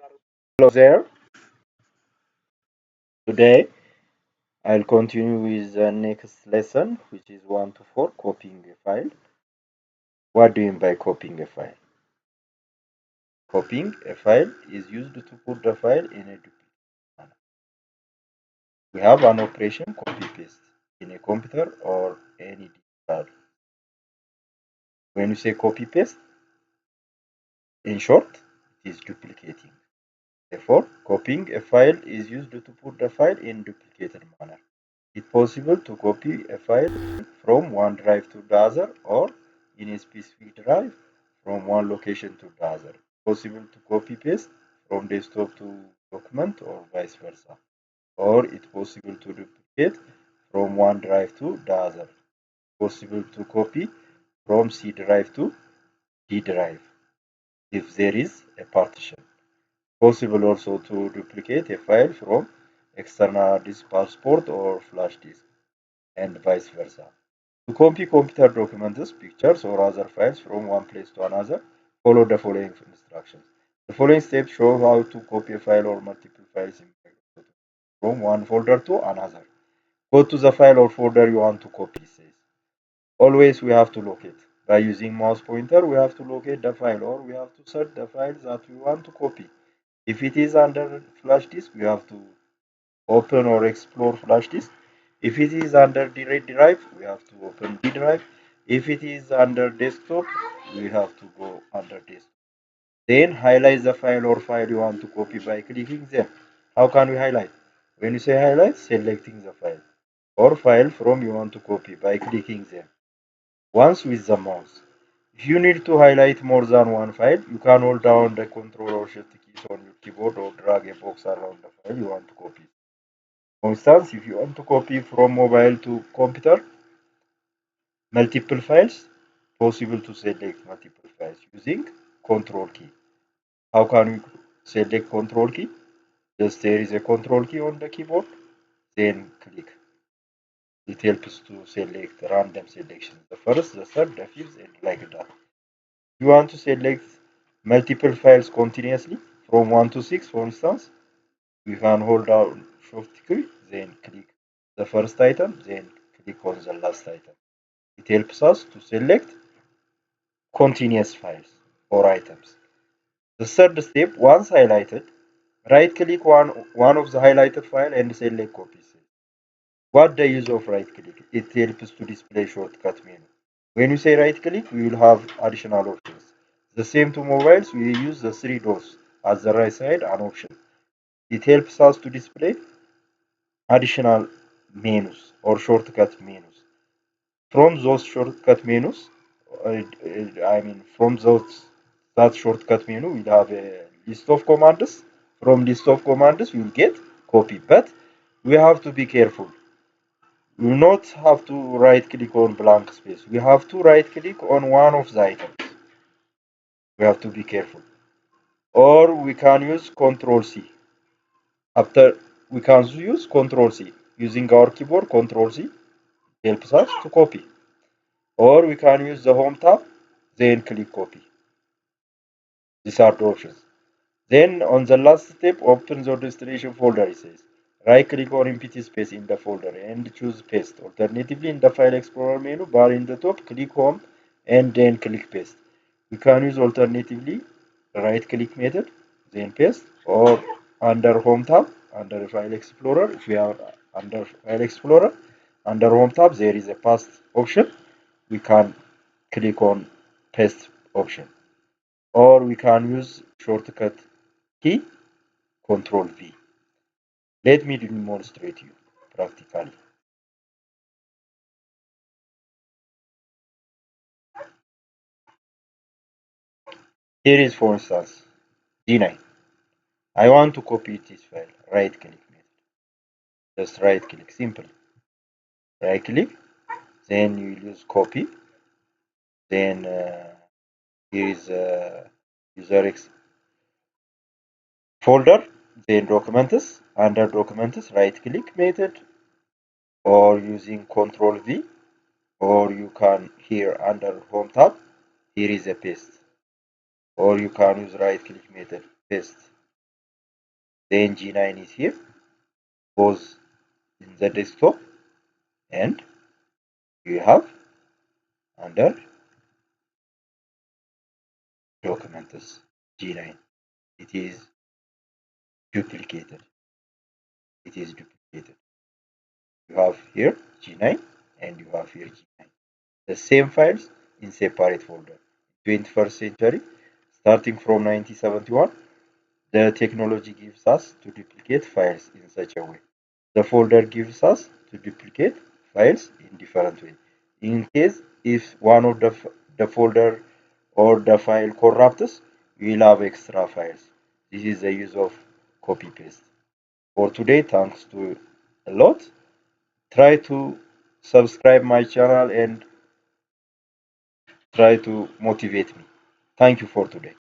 Hello there. Today I'll continue with the next lesson, which is 1 to 4, copying a file. What do you mean by copying a file? Copying a file is used to put the file in a duplicate manner. We have an operation copy paste in a computer or any digital. When you say copy paste, in short, it is duplicating. Therefore, copying a file is used to put the file in duplicated manner. It's possible to copy a file from one drive to the other or in a specific drive from one location to the other. It's possible to copy paste from desktop to document or vice versa. Or it's possible to duplicate from one drive to the other. It's possible to copy from C drive to D drive if there is a partition. Possible also to duplicate a file from external disk passport or flash disk and vice versa. To copy computer documents, pictures, or other files from one place to another, follow the following instructions. The following steps show how to copy a file or multiple files in Microsoft from one folder to another. Go to the file or folder you want to copy. Always we have to locate. By using mouse pointer, we have to locate the file or we have to search the files that we want to copy. If it is under flash disk, we have to open or explore flash disk. If it is under direct drive, we have to open D drive. If it is under desktop, we have to go under desktop. Then highlight the file or file you want to copy by clicking them. How can we highlight? When you say highlight, selecting the file or file from you want to copy by clicking them once with the mouse. If you need to highlight more than one file, you can hold down the Ctrl or Shift keys on your keyboard or drag a box around the file you want to copy. For instance, if you want to copy from mobile to computer multiple files, possible to select multiple files using Control key. How can we select Control key? Just there is a Control key on the keyboard, then click. It helps to select random selections. The first, the third, the fifth, and like that. You want to select multiple files continuously from 1 to 6, for instance. We can hold down Shift key, then click the first item, then click on the last item. It helps us to select continuous files or items. The third step, once highlighted, right-click one of the highlighted file and select copy. What the use of right-click? It helps to display shortcut menu. When you say right-click, we will have additional options. The same to mobiles, we use the three dots at the right side an option. It helps us to display additional menus or shortcut menus. From those shortcut menus, from that shortcut menu, we'll have a list of commands. From list of commands, we'll get copy, but we have to be careful. We will not have to right click on blank space. We have to right click on one of the items. We have to be careful. Or we can use Control C. After we can use Control C. Using our keyboard, Control C helps us to copy. Or we can use the Home tab, then click copy. These are the options. Then on the last step, open the destination folder, it says. Right click on empty space in the folder and choose paste. Alternatively, in the file explorer menu bar in the top, click home and then click paste. You can use alternatively right click method, then paste, or under home tab, under file explorer. If we are under file explorer, under home tab, there is a paste option. We can click on paste option, or we can use shortcut key Control V. Let me demonstrate you practically. Here is, for instance, D9. I want to copy this file. Right click method. Just right click, simple. Right click, then you use copy. Then here is user folder. Then documents. Under documents, right click method, or using Control V, or you can here under home tab. Here is a paste, or you can use right click method paste. then G9 is here, goes in the desktop, and you have under documents G9. It is duplicated. It is duplicated. You have here G9 and you have here G9. The same files in separate folder. 21st century, starting from 1971, the technology gives us to duplicate files in such a way. The folder gives us to duplicate files in different way. In case if one of the folder or the file corrupts, we will have extra files. This is the use of copy paste. For today, thanks to a lot. Try to subscribe my channel and try to motivate me. Thank you for today.